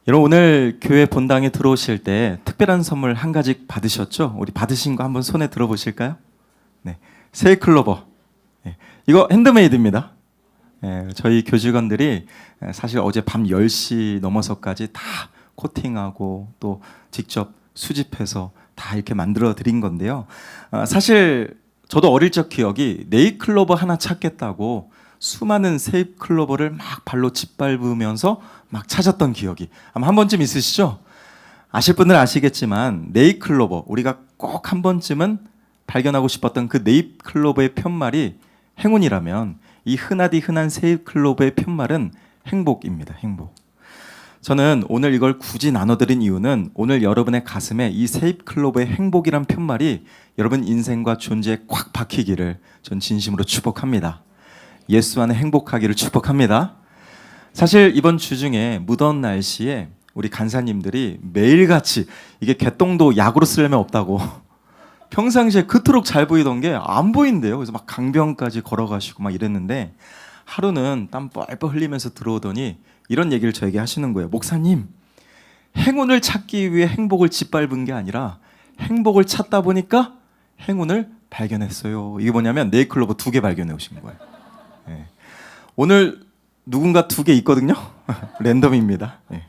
여러분 오늘 교회 본당에 들어오실 때 특별한 선물 한 가지 받으셨죠? 우리 받으신 거 한번 손에 들어보실까요? 네, 세이클로버. 네, 이거 핸드메이드입니다. 네, 저희 교직원들이 사실 어제 밤 10시 넘어서까지 다 코팅하고 또 직접 수집해서 다 이렇게 만들어 드린 건데요. 사실 저도 어릴 적 기억이 네잎클로버 하나 찾겠다고 수많은 세잎클로버를 막 발로 짓밟으면서 막 찾았던 기억이 아마 한 번쯤 있으시죠? 아실 분들은 아시겠지만 네잎클로버, 우리가 꼭 한 번쯤은 발견하고 싶었던 그 네잎클로버의 편말이 행운이라면 이 흔하디 흔한 세잎클로버의 편말은 행복입니다. 행복. 저는 오늘 이걸 굳이 나눠드린 이유는 오늘 여러분의 가슴에 이 세잎클로버의 행복이란 편말이 여러분 인생과 존재에 꽉 박히기를 전 진심으로 축복합니다. 예수 안에 행복하기를 축복합니다. 사실 이번 주 중에 무더운 날씨에 우리 간사님들이 매일같이 이게 개똥도 약으로 쓰려면 없다고 평상시에 그토록 잘 보이던 게 안 보인대요. 그래서 막 강변까지 걸어가시고 막 이랬는데 하루는 땀 뻘뻘 흘리면서 들어오더니 이런 얘기를 저에게 하시는 거예요. 목사님, 행운을 찾기 위해 행복을 짓밟은 게 아니라 행복을 찾다 보니까 행운을 발견했어요. 이게 뭐냐면 네잎클로버 2개 발견해 오신 거예요. 네. 오늘 누군가 2개 있거든요. 랜덤입니다. 네.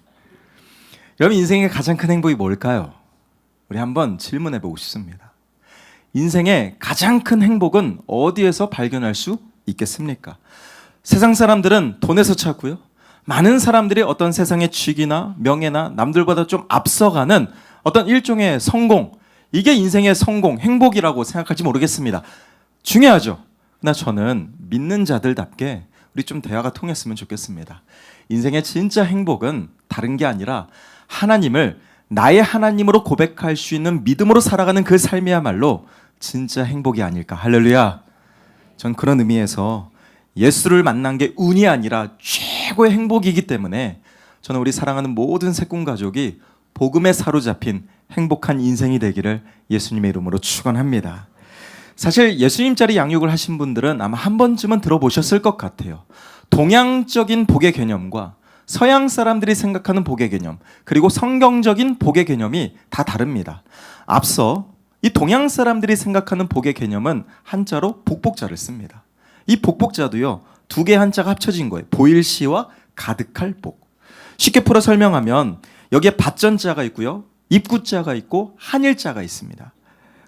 여러분 인생의 가장 큰 행복이 뭘까요? 우리 한번 질문해 보고 싶습니다. 인생의 가장 큰 행복은 어디에서 발견할 수 있겠습니까? 세상 사람들은 돈에서 찾고요. 많은 사람들이 어떤 세상의 직위나 명예나 남들보다 좀 앞서가는 어떤 일종의 성공, 이게 인생의 성공, 행복이라고 생각할지 모르겠습니다. 중요하죠. 그러나 저는 믿는 자들답게 우리 좀 대화가 통했으면 좋겠습니다. 인생의 진짜 행복은 다른 게 아니라 하나님을 나의 하나님으로 고백할 수 있는 믿음으로 살아가는 그 삶이야말로 진짜 행복이 아닐까. 할렐루야. 전 그런 의미에서 예수를 만난 게 운이 아니라 최고의 행복이기 때문에 저는 우리 사랑하는 모든 새꿈 가족이 복음에 사로잡힌 행복한 인생이 되기를 예수님의 이름으로 축원합니다. 사실 예수님 자리 양육을 하신 분들은 아마 한 번쯤은 들어보셨을 것 같아요. 동양적인 복의 개념과 서양 사람들이 생각하는 복의 개념, 그리고 성경적인 복의 개념이 다 다릅니다. 앞서 이 동양 사람들이 생각하는 복의 개념은 한자로 복복자를 씁니다. 이 복복자도요, 2개의 한자가 합쳐진 거예요. 보일시와 가득할 복. 쉽게 풀어 설명하면 여기에 밭전자가 있고요, 입구자가 있고 한일자가 있습니다.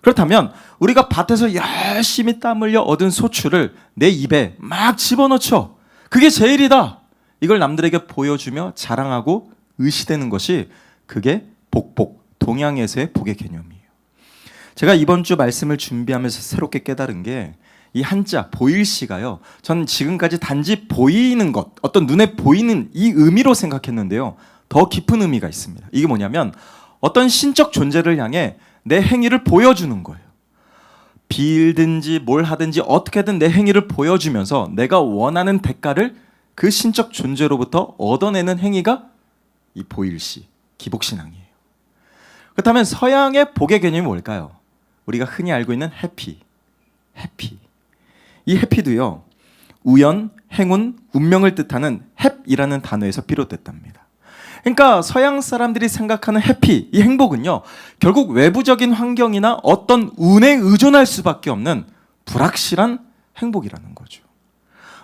그렇다면 우리가 밭에서 열심히 땀 흘려 얻은 소출을 내 입에 막 집어넣죠. 그게 제일이다. 이걸 남들에게 보여주며 자랑하고 의시되는 것이 그게 복복, 동양에서의 복의 개념이에요. 제가 이번 주 말씀을 준비하면서 새롭게 깨달은 게 이 한자 보일시가요, 저는 지금까지 단지 보이는 것, 어떤 눈에 보이는 이 의미로 생각했는데요, 더 깊은 의미가 있습니다. 이게 뭐냐면 어떤 신적 존재를 향해 내 행위를 보여주는 거예요. 빌든지 뭘 하든지 어떻게든 내 행위를 보여주면서 내가 원하는 대가를 그 신적 존재로부터 얻어내는 행위가 이 보일시, 기복신앙이에요. 그렇다면 서양의 복의 개념이 뭘까요? 우리가 흔히 알고 있는 해피. 이 해피도요, 우연, 행운, 운명을 뜻하는 햅이라는 단어에서 비롯됐답니다. 그러니까 서양 사람들이 생각하는 해피, 이 행복은요, 결국 외부적인 환경이나 어떤 운에 의존할 수밖에 없는 불확실한 행복이라는 거죠.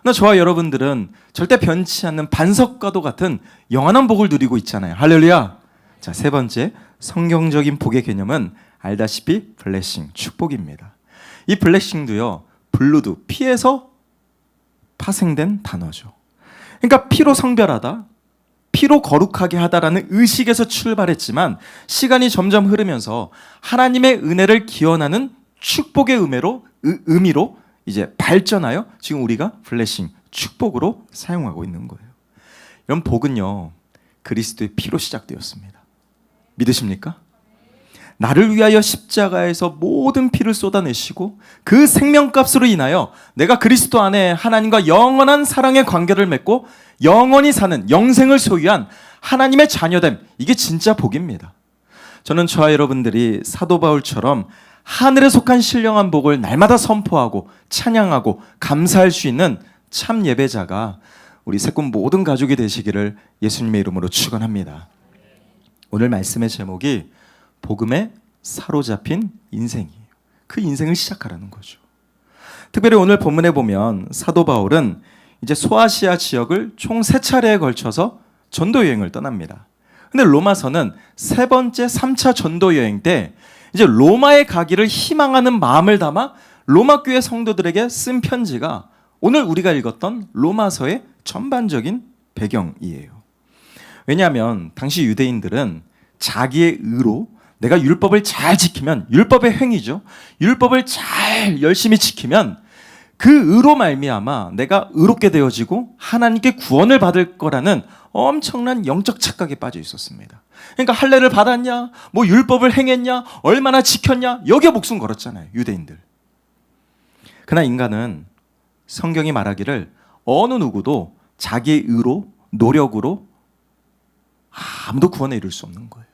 그러나 저와 여러분들은 절대 변치 않는 반석과도 같은 영원한 복을 누리고 있잖아요. 할렐루야. 자, 3번째, 성경적인 복의 개념은 알다시피 블레싱, 축복입니다. 이 블레싱도요, 블루드, 피에서 파생된 단어죠. 그러니까 피로 성별하다, 피로 거룩하게 하다라는 의식에서 출발했지만 시간이 점점 흐르면서 하나님의 은혜를 기원하는 축복의 의미로 이제 발전하여 지금 우리가 블레싱, 축복으로 사용하고 있는 거예요. 이런 복은요, 그리스도의 피로 시작되었습니다. 믿으십니까? 나를 위하여 십자가에서 모든 피를 쏟아내시고 그 생명값으로 인하여 내가 그리스도 안에 하나님과 영원한 사랑의 관계를 맺고 영원히 사는 영생을 소유한 하나님의 자녀됨, 이게 진짜 복입니다. 저는 저와 여러분들이 사도 바울처럼 하늘에 속한 신령한 복을 날마다 선포하고 찬양하고 감사할 수 있는 참 예배자가 우리 새꿈 모든 가족이 되시기를 예수님의 이름으로 축원합니다. 오늘 말씀의 제목이 복음에 사로잡힌 인생이에요. 그 인생을 시작하라는 거죠. 특별히 오늘 본문에 보면 사도 바울은 이제 소아시아 지역을 총 3차례에 걸쳐서 전도 여행을 떠납니다. 근데 로마서는 3번째 3차 전도 여행 때 이제 로마에 가기를 희망하는 마음을 담아 로마 교회 성도들에게 쓴 편지가 오늘 우리가 읽었던 로마서의 전반적인 배경이에요. 왜냐하면 당시 유대인들은 자기의 의로 내가 율법을 잘 지키면, 율법의 행위죠. 율법을 잘 열심히 지키면 그 의로 말미암아 내가 의롭게 되어지고 하나님께 구원을 받을 거라는 엄청난 영적 착각에 빠져 있었습니다. 그러니까 할례를 받았냐, 뭐 율법을 행했냐, 얼마나 지켰냐, 여기에 목숨 걸었잖아요, 유대인들. 그러나 인간은 성경이 말하기를 어느 누구도 자기의 의로, 노력으로 아무도 구원에 이를 수 없는 거예요.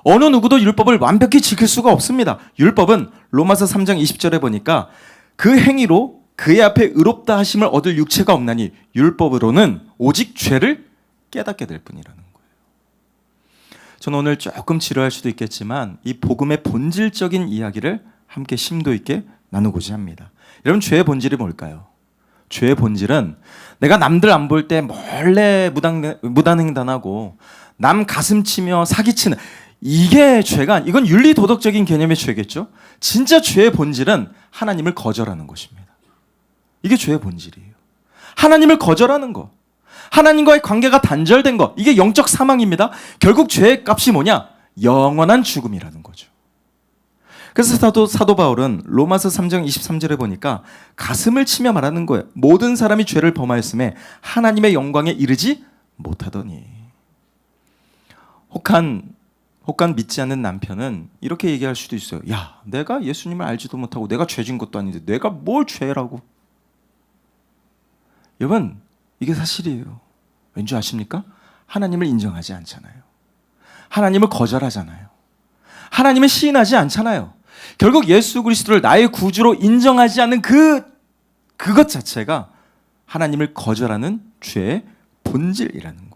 어느 누구도 율법을 완벽히 지킬 수가 없습니다. 율법은 로마서 3장 20절에 보니까 그 행위로 그의 앞에 의롭다 하심을 얻을 육체가 없나니 율법으로는 오직 죄를 깨닫게 될 뿐이라는 거예요. 저는 오늘 조금 지루할 수도 있겠지만 이 복음의 본질적인 이야기를 함께 심도 있게 나누고자 합니다. 여러분, 죄의 본질이 뭘까요? 죄의 본질은 내가 남들 안 볼 때 몰래 무단횡단하고 남 가슴 치며 사기치는, 이게 죄가, 이건 윤리 도덕적인 개념의 죄겠죠. 진짜 죄의 본질은 하나님을 거절하는 것입니다. 이게 죄의 본질이에요. 하나님을 거절하는 거, 하나님과의 관계가 단절된 거, 이게 영적 사망입니다. 결국 죄의 값이 뭐냐? 영원한 죽음이라는 거죠. 그래서 사도 바울은 로마서 3장 23절에 보니까 가슴을 치며 말하는 거예요. 모든 사람이 죄를 범하였음에 하나님의 영광에 이르지 못하더니. 혹한 믿지 않는 남편은 이렇게 얘기할 수도 있어요. 야, 내가 예수님을 알지도 못하고 내가 죄진 것도 아닌데 내가 뭘 죄라고. 여러분, 이게 사실이에요. 왠지 아십니까? 하나님을 인정하지 않잖아요. 하나님을 거절하잖아요. 하나님을 시인하지 않잖아요. 결국 예수 그리스도를 나의 구주로 인정하지 않는 그것 자체가 하나님을 거절하는 죄의 본질이라는 거예요.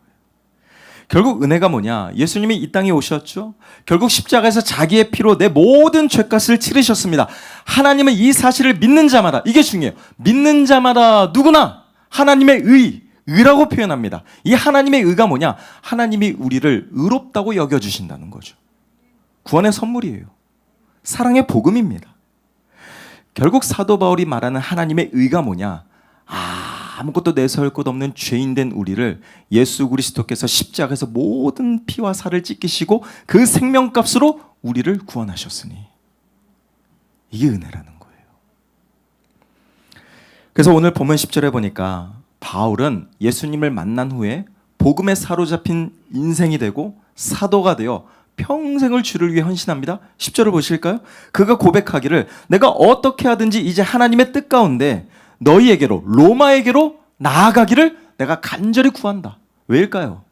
결국 은혜가 뭐냐? 예수님이 이 땅에 오셨죠. 결국 십자가에서 자기의 피로 내 모든 죄값을 치르셨습니다. 하나님은 이 사실을 믿는 자마다, 이게 중요해요. 믿는 자마다 누구나 하나님의 의라고 표현합니다. 이 하나님의 의가 뭐냐? 하나님이 우리를 의롭다고 여겨주신다는 거죠. 구원의 선물이에요. 사랑의 복음입니다. 결국 사도 바울이 말하는 하나님의 의가 뭐냐? 아무것도 내세울 것 없는 죄인된 우리를 예수 그리스도께서 십자가에서 모든 피와 살을 찢기시고 그 생명값으로 우리를 구원하셨으니, 이게 은혜라는 거예요. 그래서 오늘 본문 10절에 보니까 바울은 예수님을 만난 후에 복음에 사로잡힌 인생이 되고 사도가 되어 평생을 주를 위해 헌신합니다. 10절을 보실까요? 그가 고백하기를 내가 어떻게 하든지 이제 하나님의 뜻 가운데 너희에게로, 로마에게로 나아가기를 내가 간절히 구한다. 왜일까요?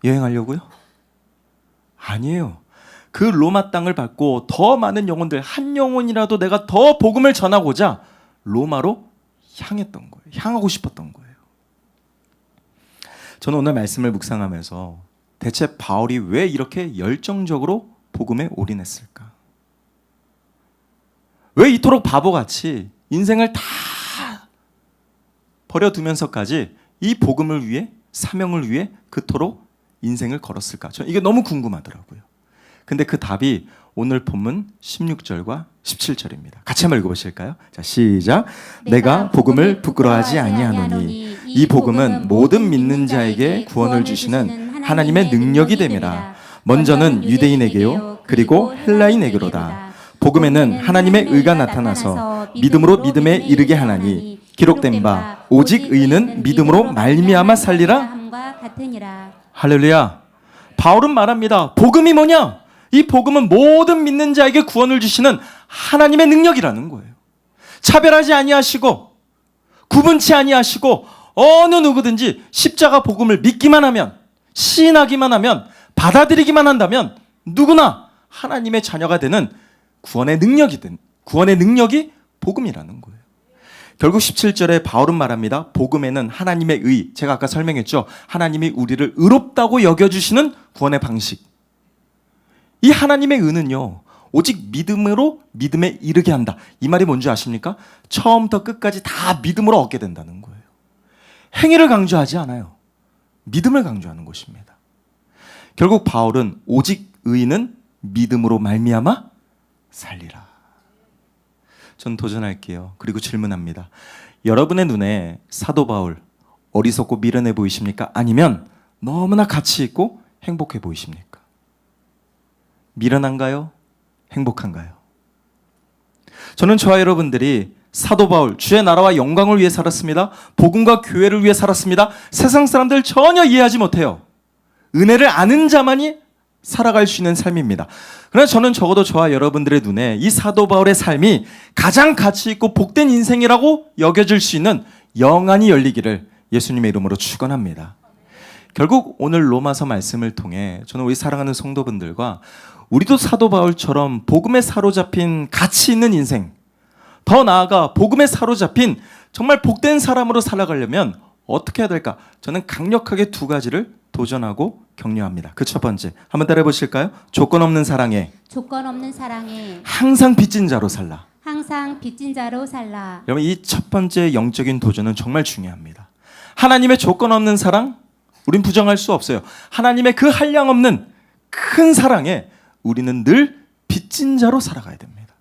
여행하려고요? 아니에요. 그 로마 땅을 밟고 더 많은 영혼들, 한 영혼이라도 내가 더 복음을 전하고자 로마로 향했던 거예요. 향하고 싶었던 거예요. 저는 오늘 말씀을 묵상하면서 대체 바울이 왜 이렇게 열정적으로 복음에 올인했을까? 왜 이토록 바보같이 인생을 다 버려두면서까지 이 복음을 위해, 사명을 위해 그토록 인생을 걸었을까? 저는 이게 너무 궁금하더라고요. 근데 그 답이 오늘 본문 16절과 17절입니다. 같이 한번 읽어보실까요? 자, 시작. 내가 복음을 부끄러워하지 아니하노니 이 복음은 모든 믿는 자에게 구원을 주시는 하나님의 능력이 됨이라. 먼저는 유대인에게요, 그리고 헬라인에게로다. 복음에는 하나님의 의가 나타나서 믿음으로 믿음에 이르게 하나니 기록된 바 오직 의인은 믿음으로 말미암아 살리라. 할렐루야. 바울은 말합니다. 복음이 뭐냐? 이 복음은 모든 믿는 자에게 구원을 주시는 하나님의 능력이라는 거예요. 차별하지 아니하시고 구분치 아니하시고 어느 누구든지 십자가 복음을 믿기만 하면, 시인하기만 하면, 받아들이기만 한다면 누구나 하나님의 자녀가 되는 구원의 능력이 복음이라는 거예요. 결국 17절에 바울은 말합니다. 복음에는 하나님의 의, 제가 아까 설명했죠. 하나님이 우리를 의롭다고 여겨주시는 구원의 방식. 이 하나님의 의는요, 오직 믿음으로 믿음에 이르게 한다. 이 말이 뭔지 아십니까? 처음부터 끝까지 다 믿음으로 얻게 된다는 거예요. 행위를 강조하지 않아요. 믿음을 강조하는 것입니다. 결국 바울은 오직 의는 믿음으로 말미암아 살리라. 전 도전할게요. 그리고 질문합니다. 여러분의 눈에 사도 바울 어리석고 미련해 보이십니까? 아니면 너무나 가치 있고 행복해 보이십니까? 미련한가요? 행복한가요? 저는 저와 여러분들이 사도 바울, 주의 나라와 영광을 위해 살았습니다. 복음과 교회를 위해 살았습니다. 세상 사람들 전혀 이해하지 못해요. 은혜를 아는 자만이 살아갈 수 있는 삶입니다. 그러나 저는 적어도 저와 여러분들의 눈에 이 사도 바울의 삶이 가장 가치 있고 복된 인생이라고 여겨질 수 있는 영안이 열리기를 예수님의 이름으로 축원합니다. 결국 오늘 로마서 말씀을 통해 저는 우리 사랑하는 성도분들과 우리도 사도 바울처럼 복음에 사로잡힌 가치 있는 인생, 더 나아가 복음에 사로잡힌 정말 복된 사람으로 살아가려면 어떻게 해야 될까? 저는 강력하게 두 가지를 도전하고 격려합니다. 그 첫 번째, 한번 따라해 보실까요? 조건 없는 사랑에 항상 빚진 자로 살라. 여러분, 이 첫 번째 영적인 도전은 정말 중요합니다. 하나님의 조건 없는 사랑, 우린 부정할 수 없어요. 하나님의 그 한량 없는 큰 사랑에 우리는 늘 빚진 자로 살아가야 됩니다.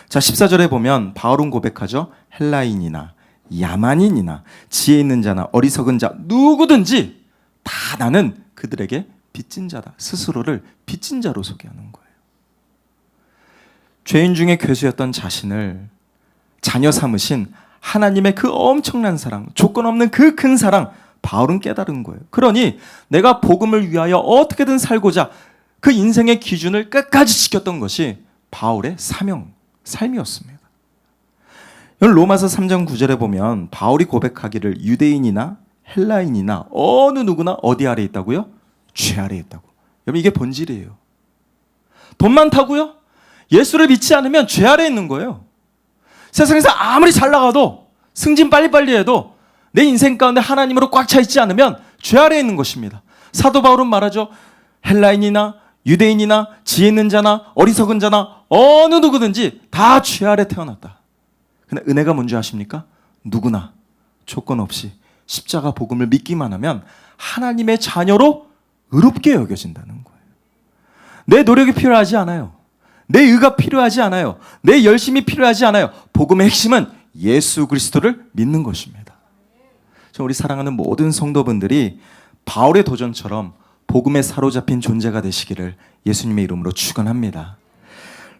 자, 14절에 보면 바울은 고백하죠. 헬라인이나 야만인이나 지혜 있는 자나 어리석은 자 누구든지 다 나는 그들에게 빚진 자다. 스스로를 빚진 자로 소개하는 거예요. 죄인 중에 괴수였던 자신을 자녀 삼으신 하나님의 그 엄청난 사랑, 조건 없는 그 큰 사랑, 바울은 깨달은 거예요. 그러니 내가 복음을 위하여 어떻게든 살고자 그 인생의 기준을 끝까지 지켰던 것이 바울의 사명, 삶이었습니다. 로마서 3장 9절에 보면 바울이 고백하기를 유대인이나 헬라인이나 어느 누구나 어디 아래 있다고요? 죄 아래 있다고. 여러분, 이게 본질이에요. 돈 많다고요? 예수를 믿지 않으면 죄 아래 있는 거예요. 세상에서 아무리 잘 나가도 승진 빨리빨리 해도 내 인생 가운데 하나님으로 꽉 차 있지 않으면 죄 아래 있는 것입니다. 사도 바울은 말하죠. 헬라인이나 유대인이나 지혜 있는 자나 어리석은 자나 어느 누구든지 다 죄 아래 태어났다. 근데 은혜가 뭔지 아십니까? 누구나 조건 없이 십자가 복음을 믿기만 하면 하나님의 자녀로 의롭게 여겨진다는 거예요. 내 노력이 필요하지 않아요. 내 의가 필요하지 않아요. 내 열심이 필요하지 않아요. 복음의 핵심은 예수 그리스도를 믿는 것입니다. 우리 사랑하는 모든 성도분들이 바울의 도전처럼 복음에 사로잡힌 존재가 되시기를 예수님의 이름으로 축원합니다.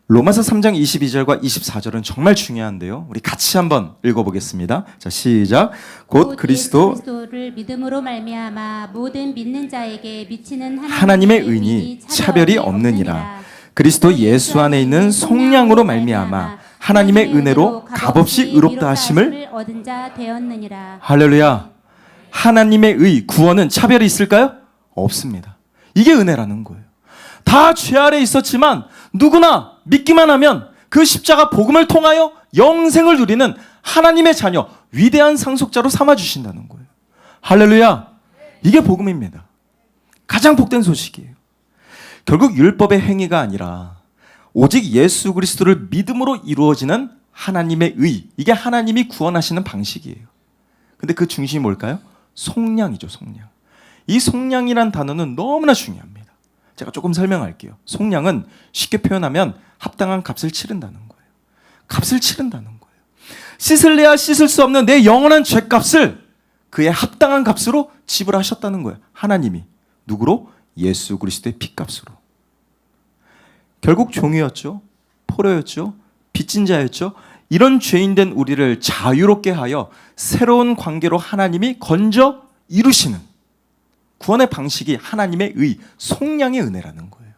로마서 3장 22절과 24절은 정말 중요한데요. 우리 같이 한번 읽어보겠습니다. 자, 시작. 곧 그리스도를 믿음으로 말미암아 모든 믿는 자에게 미치는 하나님의 의니 차별이 없느니라. 그리스도 예수 안에 있는 속량으로 말미암아 하나님의 은혜로 값없이 의롭다 하심을 얻은 자 되었느니라. 할렐루야. 하나님의 의, 구원은 차별이 있을까요? 없습니다. 이게 은혜라는 거예요. 다 죄 아래 있었지만 누구나 믿기만 하면 그 십자가 복음을 통하여 영생을 누리는 하나님의 자녀, 위대한 상속자로 삼아주신다는 거예요. 할렐루야. 이게 복음입니다. 가장 복된 소식이에요. 결국 율법의 행위가 아니라 오직 예수 그리스도를 믿음으로 이루어지는 하나님의 의, 이게 하나님이 구원하시는 방식이에요. 근데 그 중심이 뭘까요? 속량이죠, 속량. 이 속량이란 단어는 너무나 중요합니다. 제가 조금 설명할게요. 속량은 쉽게 표현하면 합당한 값을 치른다는 거예요. 값을 치른다는 거예요. 씻을래야 씻을 수 없는 내 영원한 죄값을 그의 합당한 값으로 지불하셨다는 거예요. 하나님이. 누구로? 예수 그리스도의 피값으로. 결국 종이었죠. 포로였죠. 빚진 자였죠. 이런 죄인된 우리를 자유롭게 하여 새로운 관계로 하나님이 건져 이루시는 구원의 방식이 하나님의 의, 속량의 은혜라는 거예요.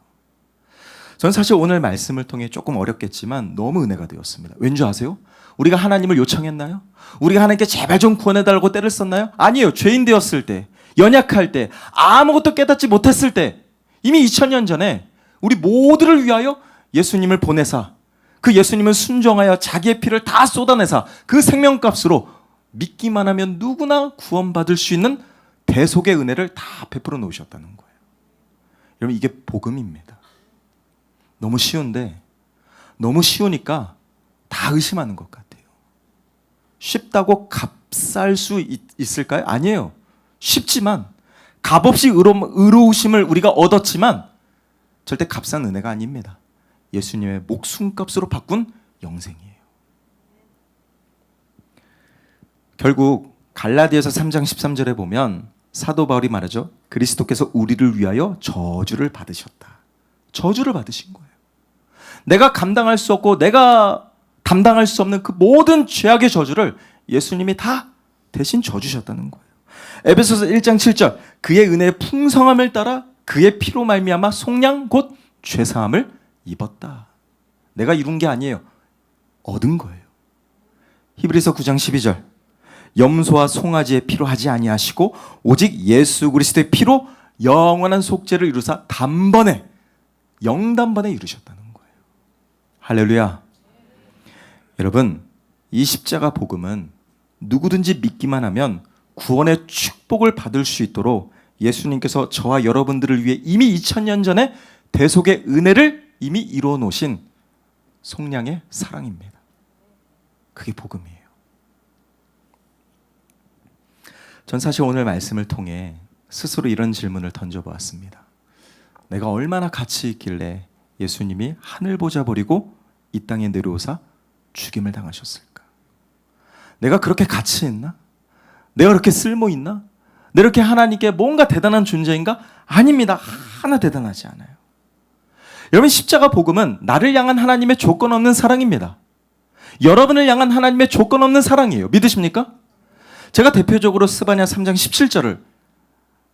저는 사실 오늘 말씀을 통해 조금 어렵겠지만 너무 은혜가 되었습니다. 왠지 아세요? 우리가 하나님을 요청했나요? 우리가 하나님께 제발 좀 구원해달라고 때를 썼나요? 아니에요. 죄인 되었을 때, 연약할 때, 아무것도 깨닫지 못했을 때 이미 2000년 전에 우리 모두를 위하여 예수님을 보내사 그 예수님은 순종하여 자기의 피를 다 쏟아내사 그 생명값으로 믿기만 하면 누구나 구원받을 수 있는 대속의 은혜를 다 베풀어 놓으셨다는 거예요. 여러분, 이게 복음입니다. 너무 쉬운데, 너무 쉬우니까 다 의심하는 것 같아요. 쉽다고 값살 수 있을까요? 아니에요. 쉽지만 값없이 의로우심을 우리가 얻었지만 절대 값싼 은혜가 아닙니다. 예수님의 목숨값으로 바꾼 영생이에요. 결국 갈라디아서 3장 13절에 보면 사도 바울이 말하죠. 그리스도께서 우리를 위하여 저주를 받으셨다. 저주를 받으신 거예요. 내가 감당할 수 없고 내가 담당할 수 없는 그 모든 죄악의 저주를 예수님이 다 대신 져주셨다는 거예요. 에베소서 1장 7절 그의 은혜의 풍성함을 따라 그의 피로 말미암아 속량 곧 죄사함을 입었다. 내가 이룬 게 아니에요. 얻은 거예요. 히브리서 9장 12절 염소와 송아지의 피로 하지 아니하시고 오직 예수 그리스도의 피로 영원한 속죄를 이루사 단번에 영단번에 이루셨다는 거예요. 할렐루야. 여러분, 이 십자가 복음은 누구든지 믿기만 하면 구원의 축복을 받을 수 있도록 예수님께서 저와 여러분들을 위해 이미 2000년 전에 대속의 은혜를 이미 이루어 놓으신 속량의 사랑입니다. 그게 복음이에요. 전 사실 오늘 말씀을 통해 스스로 이런 질문을 던져보았습니다. 내가 얼마나 가치 있길래 예수님이 하늘 보좌 버리고 이 땅에 내려오사 죽임을 당하셨을까? 내가 그렇게 가치 있나? 내가 그렇게 쓸모 있나? 내가 그렇게 하나님께 뭔가 대단한 존재인가? 아닙니다. 하나 대단하지 않아요. 여러분, 십자가 복음은 나를 향한 하나님의 조건 없는 사랑입니다. 여러분을 향한 하나님의 조건 없는 사랑이에요. 믿으십니까? 제가 대표적으로 스바냐 3장 17절을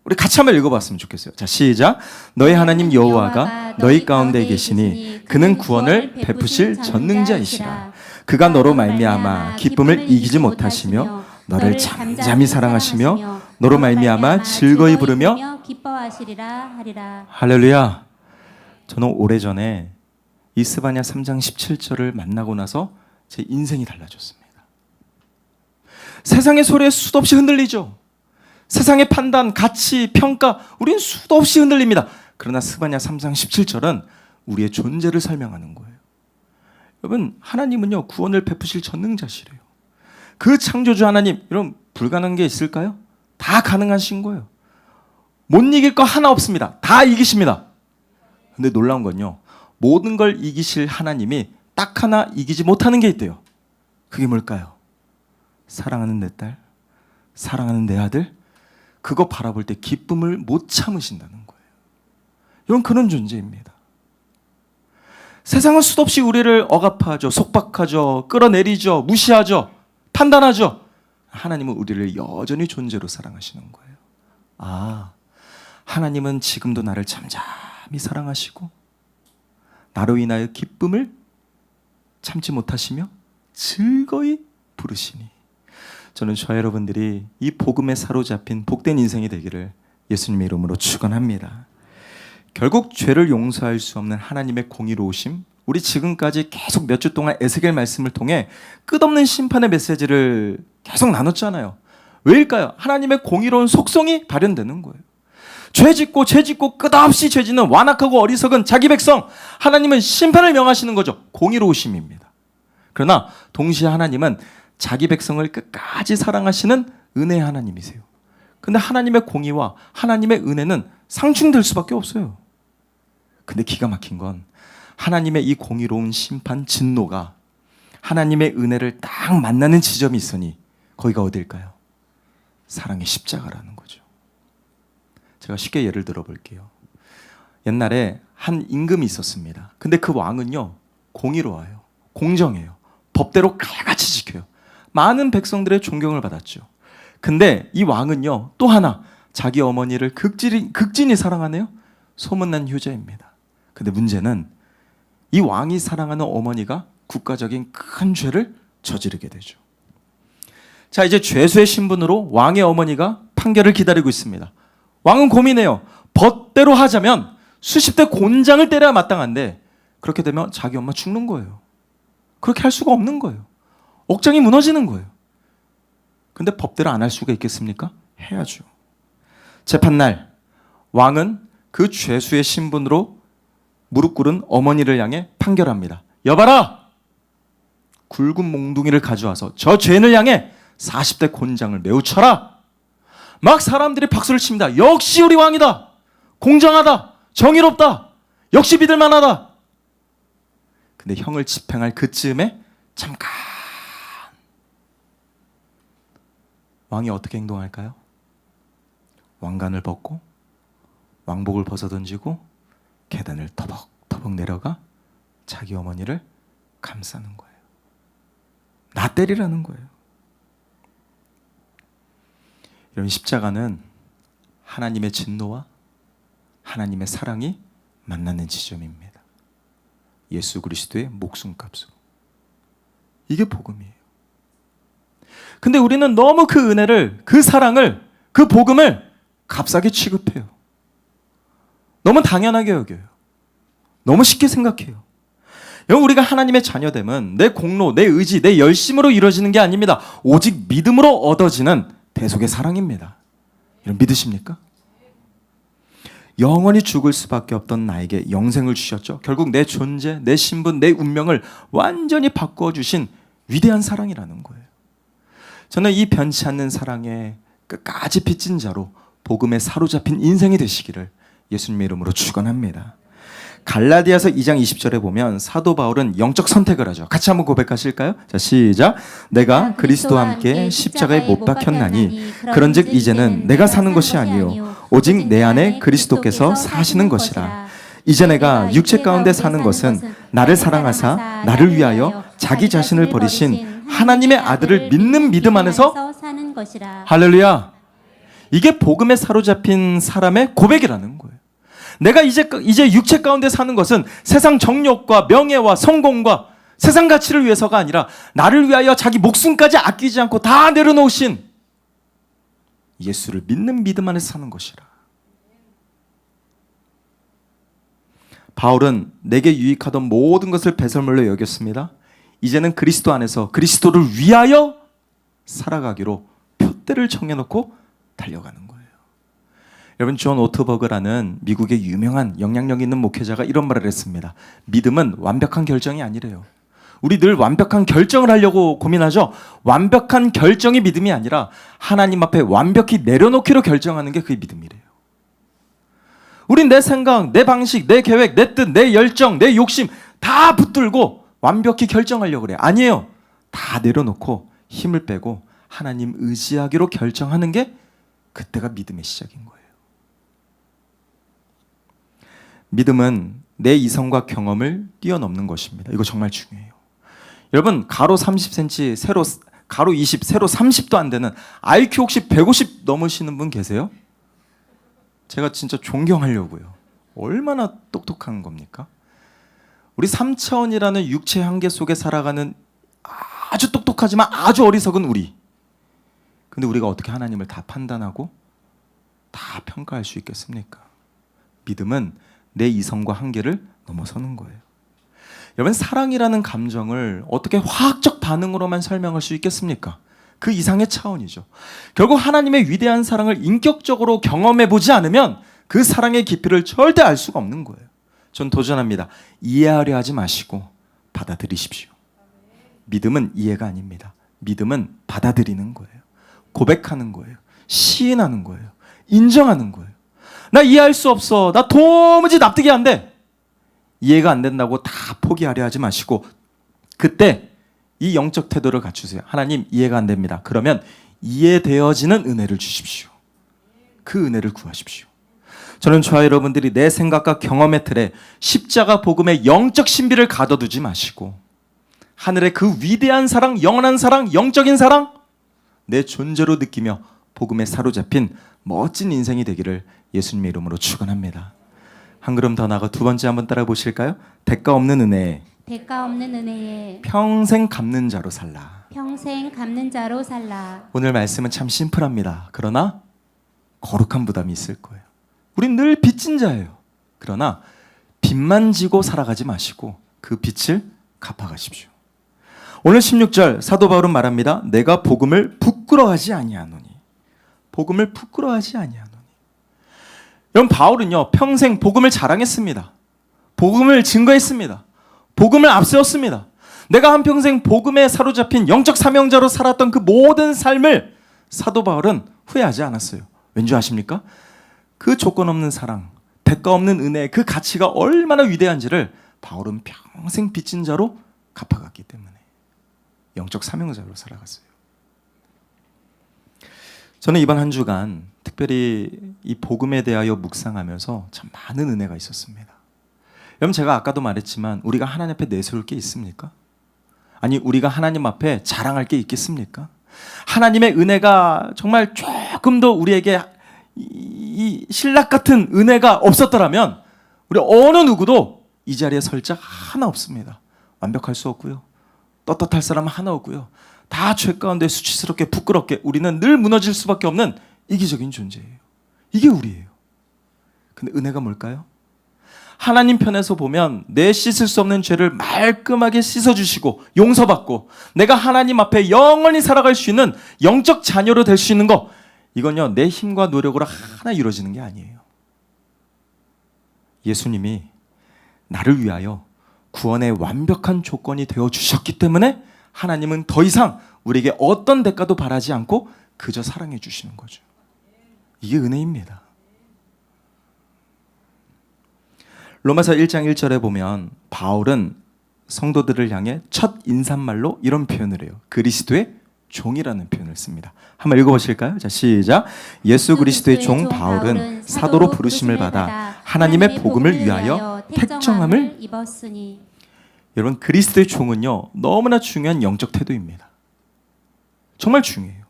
우리 같이 한번 읽어봤으면 좋겠어요. 자, 시작. 너희 하나님 여호와가 너희 가운데 계시니 그는 구원을 베푸실 전능자이시라. 그가 너로 말미암아 기쁨을 이기지 못하시며 너를 잠잠히 사랑하시며 너로 말미암아 즐거이 부르며 기뻐하시리라 하리라. 할렐루야. 저는 오래전에 이 스바냐 3장 17절을 만나고 나서 제 인생이 달라졌습니다. 세상의 소리에 수도 없이 흔들리죠. 세상의 판단, 가치, 평가, 우린 수도 없이 흔들립니다. 그러나 스바냐 3장 17절은 우리의 존재를 설명하는 거예요. 여러분, 하나님은요, 구원을 베푸실 전능자시래요. 그 창조주 하나님, 여러분, 불가능한 게 있을까요? 다 가능하신 거예요. 못 이길 거 하나 없습니다. 다 이기십니다. 근데 놀라운 건요, 모든 걸 이기실 하나님이 딱 하나 이기지 못하는 게 있대요. 그게 뭘까요? 사랑하는 내 딸, 사랑하는 내 아들, 그거 바라볼 때 기쁨을 못 참으신다는 거예요. 이건 그런 존재입니다. 세상은 수도 없이 우리를 억압하죠, 속박하죠, 끌어내리죠, 무시하죠, 판단하죠. 하나님은 우리를 여전히 존재로 사랑하시는 거예요. 아, 하나님은 지금도 나를 잠잠히 사랑하시고 나로 인하여 기쁨을 참지 못하시며 즐거이 부르시니, 저는 저와 여러분들이 이 복음에 사로잡힌 복된 인생이 되기를 예수님의 이름으로 축원합니다. 결국 죄를 용서할 수 없는 하나님의 공의로우심, 우리 지금까지 계속 몇 주 동안 에스겔 말씀을 통해 끝없는 심판의 메시지를 계속 나눴잖아요. 왜일까요? 하나님의 공의로운 속성이 발현되는 거예요. 죄 짓고 끝없이 죄 짓는 완악하고 어리석은 자기 백성, 하나님은 심판을 명하시는 거죠. 공의로우심입니다. 그러나 동시에 하나님은 자기 백성을 끝까지 사랑하시는 은혜의 하나님이세요. 근데 하나님의 공의와 하나님의 은혜는 상충될 수밖에 없어요. 근데 기가 막힌 건 하나님의 이 공의로운 심판, 진노가 하나님의 은혜를 딱 만나는 지점이 있으니 거기가 어딜까요? 사랑의 십자가라는 거죠. 제가 쉽게 예를 들어 볼게요. 옛날에 한 임금이 있었습니다. 근데 그 왕은요, 공의로워요. 공정해요. 법대로 칼같이 지켜요. 많은 백성들의 존경을 받았죠. 근데 이 왕은요, 또 하나 자기 어머니를 극진히 사랑하네요. 소문난 효자입니다. 근데 문제는 이 왕이 사랑하는 어머니가 국가적인 큰 죄를 저지르게 되죠. 자, 이제 죄수의 신분으로 왕의 어머니가 판결을 기다리고 있습니다. 왕은 고민해요. 법대로 하자면 수십 대 곤장을 때려야 마땅한데 그렇게 되면 자기 엄마 죽는 거예요. 그렇게 할 수가 없는 거예요. 억장이 무너지는 거예요. 근데 법대로 안 할 수가 있겠습니까? 해야죠. 재판날 왕은 그 죄수의 신분으로 무릎 꿇은 어머니를 향해 판결합니다. 여봐라! 굵은 몽둥이를 가져와서 저 죄인을 향해 40대 곤장을 매우 쳐라! 막 사람들이 박수를 칩니다. 역시 우리 왕이다! 공정하다! 정의롭다! 역시 믿을 만하다! 근데 형을 집행할 그쯤에 잠깐 왕이 어떻게 행동할까요? 왕관을 벗고 왕복을 벗어던지고 계단을 터벅터벅 내려가 자기 어머니를 감싸는 거예요. 나 때리라는 거예요. 이런 십자가는 하나님의 진노와 하나님의 사랑이 만나는 지점입니다. 예수 그리스도의 목숨값으로. 이게 복음이에요. 근데 우리는 너무 그 은혜를, 그 사랑을, 그 복음을 값싸게 취급해요. 너무 당연하게 여겨요. 너무 쉽게 생각해요. 여러분, 우리가 하나님의 자녀됨은 내 공로, 내 의지, 내 열심으로 이루어지는 게 아닙니다. 오직 믿음으로 얻어지는 대속의 사랑입니다. 여러분 믿으십니까? 영원히 죽을 수밖에 없던 나에게 영생을 주셨죠. 결국 내 존재, 내 신분, 내 운명을 완전히 바꾸어 주신 위대한 사랑이라는 거예요. 저는 이 변치 않는 사랑에 끝까지 빚진 자로 복음에 사로잡힌 인생이 되시기를 예수님의 이름으로 축원합니다. 갈라디아서 2장 20절에 보면 사도 바울은 영적 선택을 하죠. 같이 한번 고백하실까요? 자, 시작. 내가 그리스도와 함께 십자가에 못 박혔나니 그런즉 이제는 내가 사는 것이 아니요 오직 내 안에 그리스도께서 사시는 것이라. 이제 내가 육체 가운데 사는 것은 나를 사랑하사 나를 위하여 자기 자신을 버리신 하나님의 아들을 믿는 믿음 안에서 사는 것이라. 할렐루야. 이게 복음에 사로잡힌 사람의 고백이라는 거예요. 내가 이제 육체 가운데 사는 것은 세상 정욕과 명예와 성공과 세상 가치를 위해서가 아니라 나를 위하여 자기 목숨까지 아끼지 않고 다 내려놓으신 예수를 믿는 믿음 안에서 사는 것이라. 바울은 내게 유익하던 모든 것을 배설물로 여겼습니다. 이제는 그리스도 안에서 그리스도를 위하여 살아가기로 표대를 정해놓고 달려가는 거예요. 여러분, 존 오토버그라는 미국의 유명한 영향력 있는 목회자가 이런 말을 했습니다. 믿음은 완벽한 결정이 아니래요. 우리 늘 완벽한 결정을 하려고 고민하죠. 완벽한 결정이 믿음이 아니라 하나님 앞에 완벽히 내려놓기로 결정하는 게 그게 믿음이래요. 우린 내 생각, 내 방식, 내 계획, 내 뜻, 내 열정, 내 욕심 다 붙들고 완벽히 결정하려고 그래요. 아니에요. 다 내려놓고 힘을 빼고 하나님 의지하기로 결정하는 게 그때가 믿음의 시작인 거예요. 믿음은 내 이성과 경험을 뛰어넘는 것입니다. 이거 정말 중요해요. 여러분, 가로 30cm, 세로 가로 20, 세로 30도 안 되는 IQ 혹시 150 넘으시는 분 계세요? 제가 진짜 존경하려고요. 얼마나 똑똑한 겁니까? 우리 3차원이라는 육체 한계 속에 살아가는 아주 똑똑하지만 아주 어리석은 우리. 근데 우리가 어떻게 하나님을 다 판단하고 다 평가할 수 있겠습니까? 믿음은 내 이성과 한계를 넘어서는 거예요. 여러분, 사랑이라는 감정을 어떻게 화학적 반응으로만 설명할 수 있겠습니까? 그 이상의 차원이죠. 결국 하나님의 위대한 사랑을 인격적으로 경험해 보지 않으면 그 사랑의 깊이를 절대 알 수가 없는 거예요. 전 도전합니다. 이해하려 하지 마시고 받아들이십시오. 믿음은 이해가 아닙니다. 믿음은 받아들이는 거예요. 고백하는 거예요. 시인하는 거예요. 인정하는 거예요. 나 이해할 수 없어. 나 도무지 납득이 안 돼. 이해가 안 된다고 다 포기하려 하지 마시고 그때 이 영적 태도를 갖추세요. 하나님, 이해가 안 됩니다. 그러면 이해되어지는 은혜를 주십시오. 그 은혜를 구하십시오. 저는 저와 여러분들이 내 생각과 경험의 틀에 십자가 복음의 영적 신비를 가둬두지 마시고 하늘의 그 위대한 사랑, 영원한 사랑, 영적인 사랑 내 존재로 느끼며 복음에 사로잡힌 멋진 인생이 되기를 예수님의 이름으로 축원합니다. 한 걸음 더 나가 두 번째 한번 따라 보실까요? 대가 없는 은혜에 대가 없는 은혜에 평생 갚는 자로 살라. 평생 갚는 자로 살라. 오늘 말씀은 참 심플합니다. 그러나 거룩한 부담이 있을 거예요. 우린 늘 빚진 자예요. 그러나 빚만 지고 살아가지 마시고 그 빚을 갚아가십시오. 오늘 16절 사도 바울은 말합니다. 내가 복음을 부끄러워하지 아니하노니. 복음을 부끄러워하지 아니하노니. 여러분, 바울은요 평생 복음을 자랑했습니다. 복음을 증거했습니다. 복음을 앞세웠습니다. 내가 한평생 복음에 사로잡힌 영적 사명자로 살았던 그 모든 삶을 사도 바울은 후회하지 않았어요. 왠지 아십니까? 그 조건 없는 사랑, 대가 없는 은혜의 그 가치가 얼마나 위대한지를 바울은 평생 빚진 자로 갚아갔기 때문에 영적 사명자로 살아갔어요. 저는 이번 한 주간 특별히 이 복음에 대하여 묵상하면서 참 많은 은혜가 있었습니다. 여러분, 제가 아까도 말했지만 우리가 하나님 앞에 내세울 게 있습니까? 아니, 우리가 하나님 앞에 자랑할 게 있겠습니까? 하나님의 은혜가 정말 조금 더 우리에게 이 신락 같은 은혜가 없었더라면 우리 어느 누구도 이 자리에 설 자 하나 없습니다. 완벽할 수 없고요. 떳떳할 사람 하나 없고요. 다 죄 가운데 수치스럽게 부끄럽게 우리는 늘 무너질 수밖에 없는 이기적인 존재예요. 이게 우리예요. 근데 은혜가 뭘까요? 하나님 편에서 보면 내 씻을 수 없는 죄를 말끔하게 씻어주시고 용서받고 내가 하나님 앞에 영원히 살아갈 수 있는 영적 자녀로 될 수 있는 거, 이건요 내 힘과 노력으로 하나 이루어지는 게 아니에요. 예수님이 나를 위하여 구원의 완벽한 조건이 되어주셨기 때문에 하나님은 더 이상 우리에게 어떤 대가도 바라지 않고 그저 사랑해 주시는 거죠. 이게 은혜입니다. 로마서 1장 1절에 보면 바울은 성도들을 향해 첫 인사말로 이런 표현을 해요. 그리스도의 종이라는 표현을 씁니다. 한번 읽어보실까요? 자, 시작. 예수 그리스도의 종 바울은 사도로 부르심을 받아 하나님의 복음을 위하여 택정함을 입었으니. 여러분, 그리스도의 종은요 너무나 중요한 영적 태도입니다. 정말 중요해요.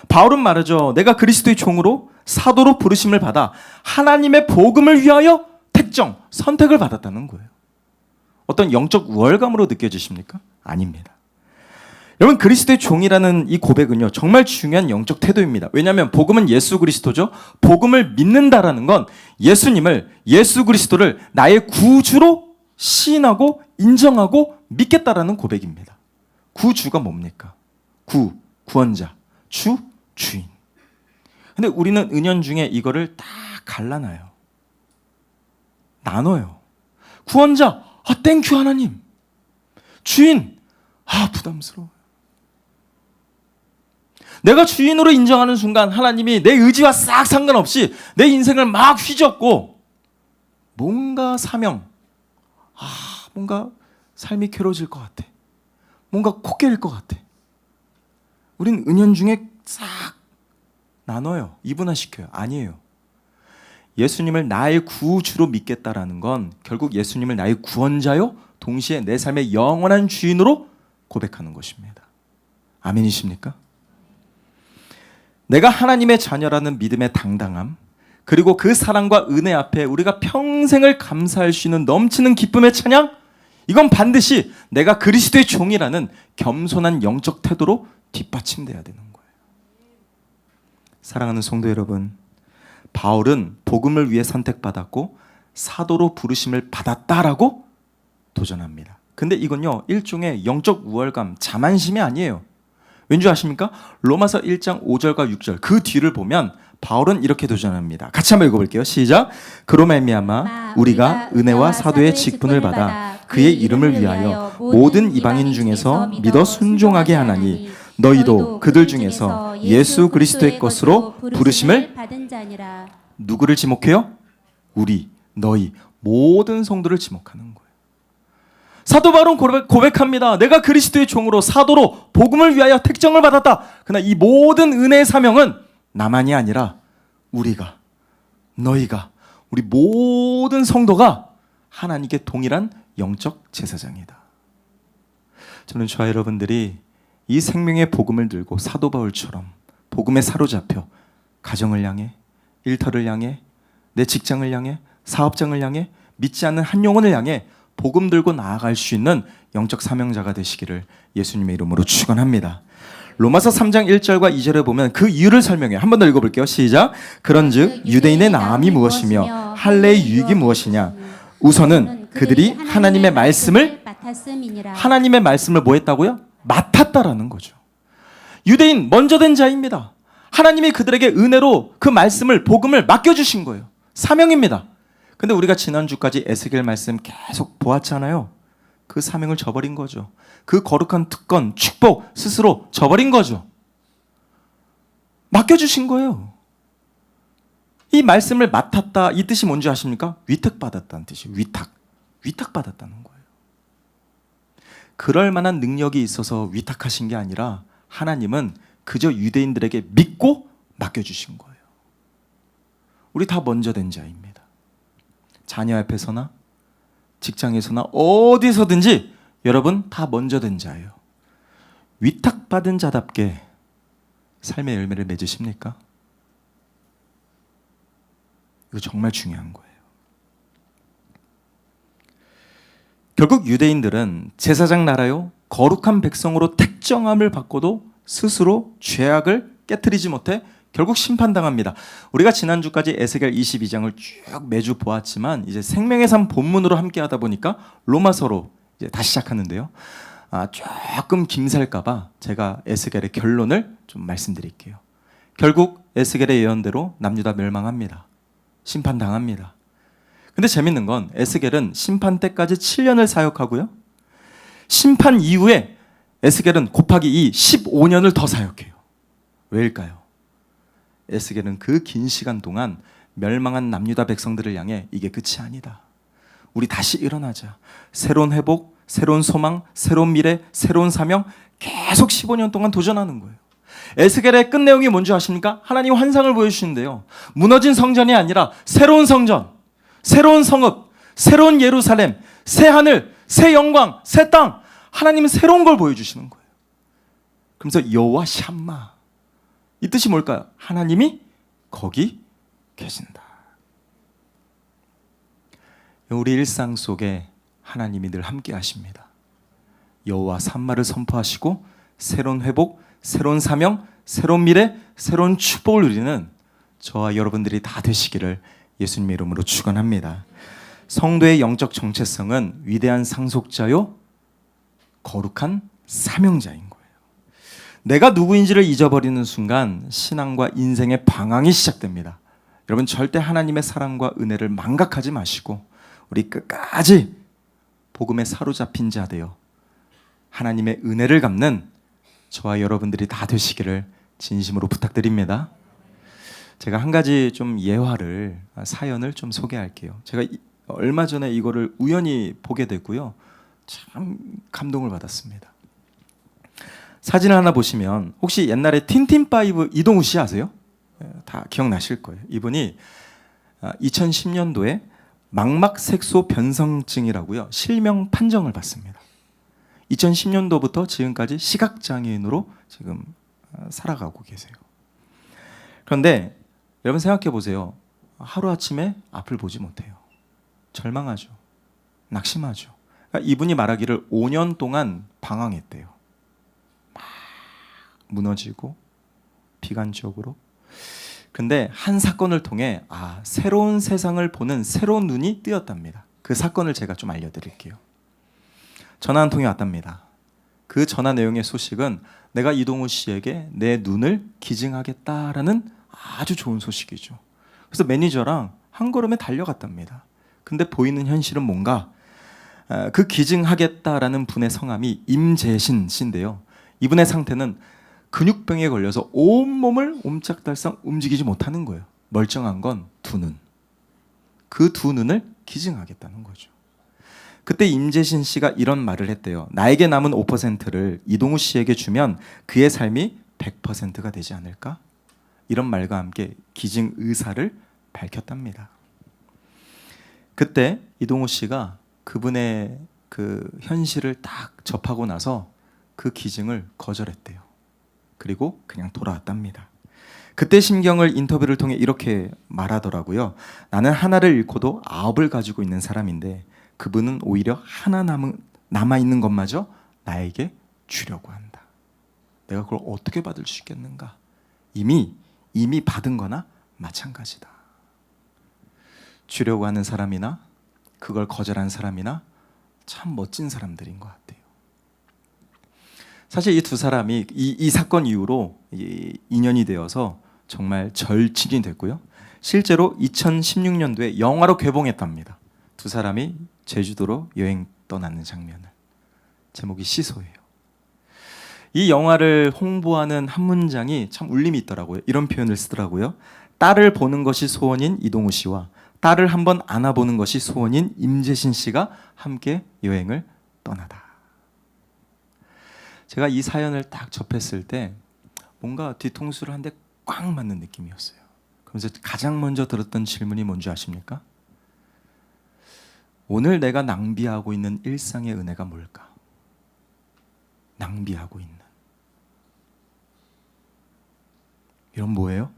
바울은 말하죠. 내가 그리스도의 종으로 사도로 부르심을 받아 하나님의 복음을 위하여 택정, 선택을 받았다는 거예요. 어떤 영적 우월감으로 느껴지십니까? 아닙니다. 여러분, 그리스도의 종이라는 이 고백은요 정말 중요한 영적 태도입니다. 왜냐하면 복음은 예수 그리스도죠. 복음을 믿는다라는 건 예수님을, 예수 그리스도를 나의 구주로 시인하고 인정하고 믿겠다라는 고백입니다. 구주가 뭡니까? 구원자, 주인. 근데 우리는 은연중에 이거를 딱 갈라놔요. 나눠요. 구원자, 땡큐 하나님. 주인, 부담스러워요. 내가 주인으로 인정하는 순간 하나님이 내 의지와 싹 상관없이 내 인생을 막 휘젓고 뭔가 사명, 뭔가 삶이 괴로워질 것 같아. 뭔가 코 깨일 것 같아. 우린 은연중에 싹 나눠요. 이분화시켜요. 아니에요. 예수님을 나의 구주로 믿겠다라는 건 결국 예수님을 나의 구원자요 동시에 내 삶의 영원한 주인으로 고백하는 것입니다. 아멘이십니까? 내가 하나님의 자녀라는 믿음의 당당함, 그리고 그 사랑과 은혜 앞에 우리가 평생을 감사할 수 있는 넘치는 기쁨의 찬양, 이건 반드시 내가 그리스도의 종이라는 겸손한 영적 태도로 뒷받침돼야 되는 거예요. 사랑하는 성도 여러분, 바울은 복음을 위해 선택받았고 사도로 부르심을 받았다라고 도전합니다. 근데 이건요 일종의 영적 우월감, 자만심이 아니에요. 왠지 아십니까? 로마서 1장 5절과 6절 그 뒤를 보면 바울은 이렇게 도전합니다. 같이 한번 읽어볼게요. 시작. 그로 말미암아 우리가 은혜와 사도의 직분을 받아 그의 이름을 위하여 모든 이방인 중에서 믿어 순종하게 하나니 너희도 그들 중에서 예수 그리스도의 것으로 부르심을 받은 자니라. 누구를 지목해요? 우리, 너희, 모든 성도를 지목하는 거예요. 사도 바울은 고백합니다. 내가 그리스도의 종으로 사도로 복음을 위하여 택정을 받았다. 그러나 이 모든 은혜의 사명은 나만이 아니라 우리가, 너희가, 우리 모든 성도가 하나님께 동일한 영적 제사장이다. 저는 저와 여러분들이 이 생명의 복음을 들고 사도 바울처럼 복음에 사로잡혀 가정을 향해, 일터를 향해, 내 직장을 향해, 사업장을 향해, 믿지 않는 한 영혼을 향해 복음 들고 나아갈 수 있는 영적 사명자가 되시기를 예수님의 이름으로 축원합니다. 로마서 3장 1절과 2절에 보면 그 이유를 설명해요. 한 번 더 읽어볼게요. 시작. 그런즉 유대인의 나음이 무엇이며 할례의 유익이 무엇이냐. 우선은 그들이 하나님의 말씀을 뭐 했다고요? 맡았다라는 거죠. 유대인 먼저 된 자입니다. 하나님이 그들에게 은혜로 그 말씀을, 복음을 맡겨주신 거예요. 사명입니다. 근데 우리가 지난주까지 에스겔 말씀 계속 보았잖아요. 그 사명을 저버린 거죠. 그 거룩한 특권, 축복 스스로 저버린 거죠. 맡겨주신 거예요. 이 말씀을 맡았다, 이 뜻이 뭔지 아십니까? 위탁받았다는 뜻이에요. 위탁받았다는 거예요. 그럴 만한 능력이 있어서 위탁하신 게 아니라 하나님은 그저 유대인들에게 믿고 맡겨주신 거예요. 우리 다 먼저 된 자입니다. 자녀 앞에서나 직장에서나 어디서든지 여러분 다 먼저 된 자예요. 위탁받은 자답게 삶의 열매를 맺으십니까? 이거 정말 중요한 거예요. 결국 유대인들은 제사장 나라요, 거룩한 백성으로 택정함을 받고도 스스로 죄악을 깨트리지 못해 결국 심판당합니다. 우리가 지난주까지 에스겔 22장을 쭉 매주 보았지만 이제 생명의 삶 본문으로 함께 하다 보니까 로마서로 이제 다시 시작하는데요. 조금 김살까봐 제가 에스겔의 결론을 좀 말씀드릴게요. 결국 에스겔의 예언대로 남유다 멸망합니다. 심판당합니다. 근데 재밌는 건 에스겔은 심판 때까지 7년을 사역하고요. 심판 이후에 에스겔은 곱하기 2, 15년을 더 사역해요. 왜일까요? 에스겔은 그 긴 시간 동안 멸망한 남유다 백성들을 향해 이게 끝이 아니다. 우리 다시 일어나자. 새로운 회복, 새로운 소망, 새로운 미래, 새로운 사명 계속 15년 동안 도전하는 거예요. 에스겔의 끝내용이 뭔지 아십니까? 하나님 환상을 보여주시는데요. 무너진 성전이 아니라 새로운 성전, 새로운 성읍, 새로운 예루살렘, 새 하늘, 새 영광, 새 땅. 하나님은 새로운 걸 보여주시는 거예요. 그러면서 여호와 샴마. 이 뜻이 뭘까요? 하나님이 거기 계신다. 우리 일상 속에 하나님이 늘 함께 하십니다. 여호와 샴마를 선포하시고 새로운 회복, 새로운 사명, 새로운 미래, 새로운 축복을 누리는 저와 여러분들이 다 되시기를 예수님의 이름으로 축원합니다. 성도의 영적 정체성은 위대한 상속자요, 거룩한 사명자인 거예요. 내가 누구인지를 잊어버리는 순간 신앙과 인생의 방황이 시작됩니다. 여러분 절대 하나님의 사랑과 은혜를 망각하지 마시고 우리 끝까지 복음에 사로잡힌 자 되어 하나님의 은혜를 갚는 저와 여러분들이 다 되시기를 진심으로 부탁드립니다. 제가 한 가지 좀 사연을 좀 소개할게요. 제가 얼마 전에 이거를 우연히 보게 됐고요. 참 감동을 받았습니다. 사진을 하나 보시면 혹시 옛날에 틴틴5 이동우 씨 아세요? 다 기억나실 거예요. 이분이 2010년도에 망막색소 변성증이라고요. 실명 판정을 받습니다. 2010년도부터 지금까지 시각장애인으로 지금 살아가고 계세요. 그런데 여러분 생각해 보세요. 하루아침에 앞을 보지 못해요. 절망하죠. 낙심하죠. 그러니까 이분이 말하기를 5년 동안 방황했대요. 막 무너지고 비관적으로. 근데 한 사건을 통해 새로운 세상을 보는 새로운 눈이 뜨였답니다. 그 사건을 제가 좀 알려드릴게요. 전화 한 통이 왔답니다. 그 전화 내용의 소식은 내가 이동우 씨에게 내 눈을 기증하겠다라는 아주 좋은 소식이죠. 그래서 매니저랑 한 걸음에 달려갔답니다. 근데 보이는 현실은 뭔가 그 기증하겠다라는 분의 성함이 임재신 씨인데요. 이분의 상태는 근육병에 걸려서 온몸을 옴짝달싹 움직이지 못하는 거예요. 멀쩡한 건 두 눈. 그 두 눈을 기증하겠다는 거죠. 그때 임재신 씨가 이런 말을 했대요. 나에게 남은 5%를 이동우 씨에게 주면 그의 삶이 100%가 되지 않을까? 이런 말과 함께 기증 의사를 밝혔답니다. 그때 이동우 씨가 그분의 그 현실을 딱 접하고 나서 그 기증을 거절했대요. 그리고 그냥 돌아왔답니다. 그때 심경을 인터뷰를 통해 이렇게 말하더라고요. 나는 하나를 잃고도 9을 가지고 있는 사람인데 그분은 오히려 하나 남아있는 것마저 나에게 주려고 한다. 내가 그걸 어떻게 받을 수 있겠는가? 이미 받은 거나 마찬가지다. 주려고 하는 사람이나 그걸 거절한 사람이나 참 멋진 사람들인 것 같아요. 사실 이 두 사람이 이 사건 이후로 인연이 되어서 정말 절친이 됐고요. 실제로 2016년도에 영화로 개봉했답니다. 두 사람이 제주도로 여행 떠나는 장면을. 제목이 시소예요. 이 영화를 홍보하는 한 문장이 참 울림이 있더라고요. 이런 표현을 쓰더라고요. 딸을 보는 것이 소원인 이동우 씨와 딸을 한번 안아보는 것이 소원인 임재신 씨가 함께 여행을 떠나다. 제가 이 사연을 딱 접했을 때 뭔가 뒤통수를 한 대 꽉 맞는 느낌이었어요. 그래서 가장 먼저 들었던 질문이 뭔지 아십니까? 오늘 내가 낭비하고 있는 일상의 은혜가 뭘까? 낭비하고 있는. 이건 뭐예요?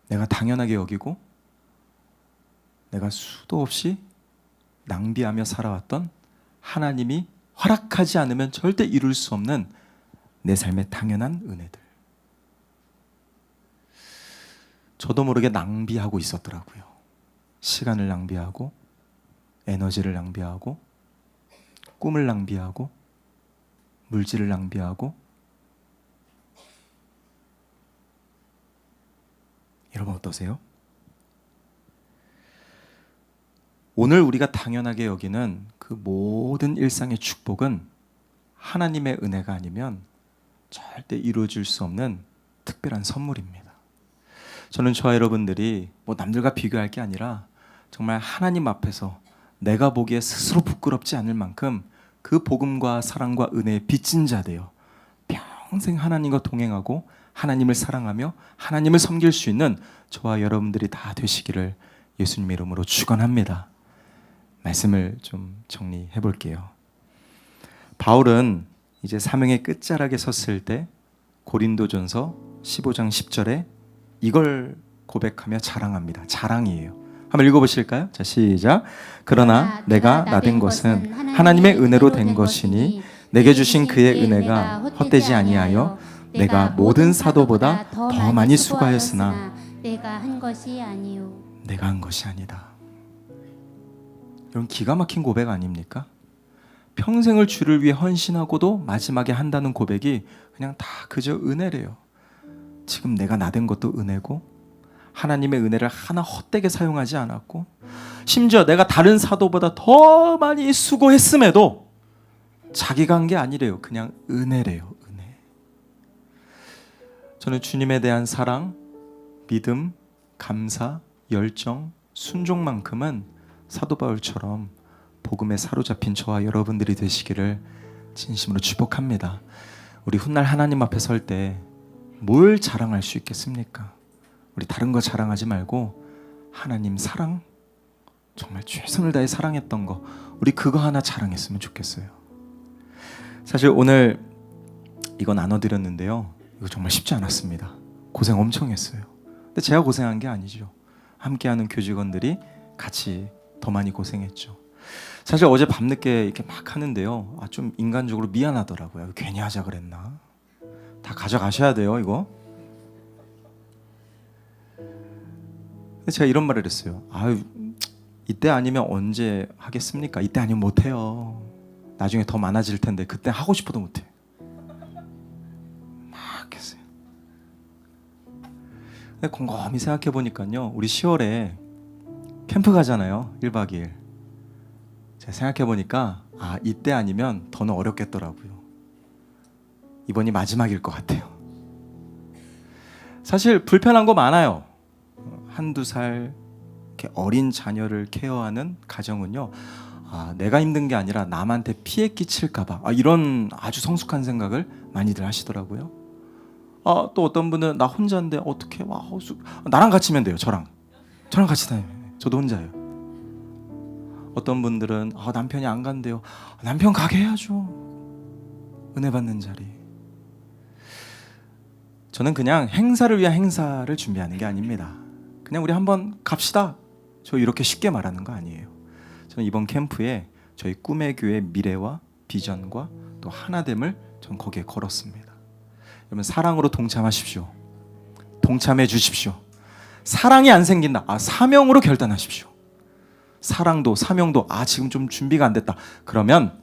내가 당연하게 여기고 내가 수도 없이 낭비하며 살아왔던 하나님이 허락하지 않으면 절대 이룰 수 없는 내 삶의 당연한 은혜들. 저도 모르게 낭비하고 있었더라고요. 시간을 낭비하고 에너지를 낭비하고 꿈을 낭비하고 물질을 낭비하고. 여러분 어떠세요? 오늘 우리가 당연하게 여기는 그 모든 일상의 축복은 하나님의 은혜가 아니면 절대 이루어질 수 없는 특별한 선물입니다. 저는 저와 여러분들이 뭐 남들과 비교할 게 아니라 정말 하나님 앞에서 내가 보기에 스스로 부끄럽지 않을 만큼 그 복음과 사랑과 은혜에 빚진 자 되어 평생 하나님과 동행하고 하나님을 사랑하며 하나님을 섬길 수 있는 저와 여러분들이 다 되시기를 예수님의 이름으로 축원합니다. 말씀을 좀 정리해 볼게요. 바울은 이제 사명의 끝자락에 섰을 때 고린도전서 15장 10절에 이걸 고백하며 자랑합니다. 자랑이에요. 한번 읽어보실까요? 자, 시작. 그러나 내가 나된 것은 하나님의 은혜로 된 것이니 내게 주신 그의 은혜가 헛되지 아니하여 내가 모든 사도보다 더 많이 수고하였으나 내가 한 것이 아니요. 내가 한 것이 아니다. 이런 기가 막힌 고백 아닙니까? 평생을 주를 위해 헌신하고도 마지막에 한다는 고백이 그냥 다 그저 은혜래요. 지금 내가 나된 것도 은혜고 하나님의 은혜를 하나 헛되게 사용하지 않았고 심지어 내가 다른 사도보다 더 많이 수고했음에도 자기가 한 게 아니래요. 그냥 은혜래요. 은혜. 저는 주님에 대한 사랑, 믿음, 감사, 열정, 순종만큼은 사도 바울처럼 복음에 사로잡힌 저와 여러분들이 되시기를 진심으로 축복합니다. 우리 훗날 하나님 앞에 설 때 뭘 자랑할 수 있겠습니까? 우리 다른 거 자랑하지 말고 하나님 사랑, 정말 최선을 다해 사랑했던 거 우리 그거 하나 자랑했으면 좋겠어요. 사실 오늘 이거 나눠드렸는데요, 이거 정말 쉽지 않았습니다. 고생 엄청 했어요. 근데 제가 고생한 게 아니죠. 함께하는 교직원들이 같이 더 많이 고생했죠. 사실 어제 밤늦게 이렇게 막 하는데요, 좀 인간적으로 미안하더라고요. 괜히 하자 그랬나? 다 가져가셔야 돼요, 이거. 근데 제가 이런 말을 했어요. 이때 아니면 언제 하겠습니까? 이때 아니면 못해요. 나중에 더 많아질 텐데 그때 하고 싶어도 못해. 막 했어요. 근데 곰곰이 생각해 보니까요, 우리 10월에 캠프 가잖아요. 1박 2일. 제가 생각해 보니까 이때 아니면 더는 어렵겠더라고요. 이번이 마지막일 것 같아요. 사실 불편한 거 많아요. 한두 살 이렇게 어린 자녀를 케어하는 가정은요, 내가 힘든 게 아니라 남한테 피해 끼칠까 봐 이런 아주 성숙한 생각을 많이들 하시더라고요. 또 어떤 분은 나 혼자인데 어떻게 나랑 같이면 돼요. 저랑 같이 다녀요. 저도 혼자예요. 어떤 분들은 남편이 안 간대요. 남편 가게 해야죠. 은혜 받는 자리. 저는 그냥 행사를 위한 행사를 준비하는 게 아닙니다. 그냥 우리 한번 갑시다. 저 이렇게 쉽게 말하는 거 아니에요. 저는 이번 캠프에 저희 꿈의 교회 미래와 비전과 또 하나됨을 전 거기에 걸었습니다. 여러분 사랑으로 동참하십시오. 동참해 주십시오. 사랑이 안 생긴다. 사명으로 결단하십시오. 사랑도 사명도 지금 좀 준비가 안 됐다. 그러면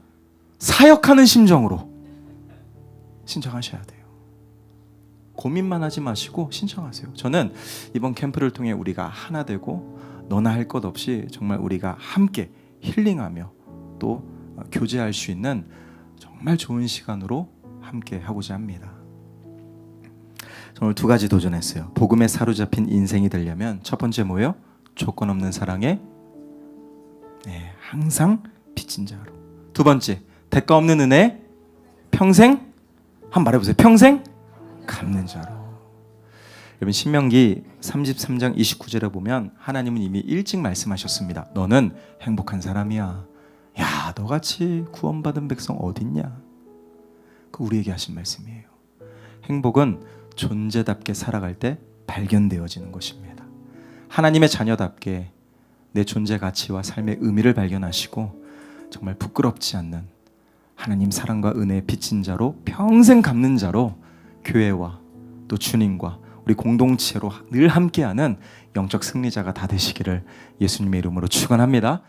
사역하는 심정으로 신청하셔야 돼요. 고민만 하지 마시고 신청하세요. 저는 이번 캠프를 통해 우리가 하나 되고 너나 할 것 없이 정말 우리가 함께 힐링하며 또 교제할 수 있는 정말 좋은 시간으로 함께 하고자 합니다. 저는 오늘 2가지 도전했어요. 복음에 사로잡힌 인생이 되려면 첫 번째 뭐예요? 조건 없는 사랑에 항상 빚진 자로. 2번째, 대가 없는 은혜 평생, 한번 말해보세요. 평생 갚는 자로. 여러분 신명기 33장 29절에 보면 하나님은 이미 일찍 말씀하셨습니다. 너는 행복한 사람이야. 야, 너같이 구원받은 백성 어딨냐? 그 우리에게 하신 말씀이에요. 행복은 존재답게 살아갈 때 발견되어지는 것입니다. 하나님의 자녀답게 내 존재 가치와 삶의 의미를 발견하시고 정말 부끄럽지 않는 하나님 사랑과 은혜의 빚진 자로 평생 갚는 자로 교회와 또 주님과 우리 공동체로 늘 함께하는 영적 승리자가 다 되시기를 예수님의 이름으로 축원합니다.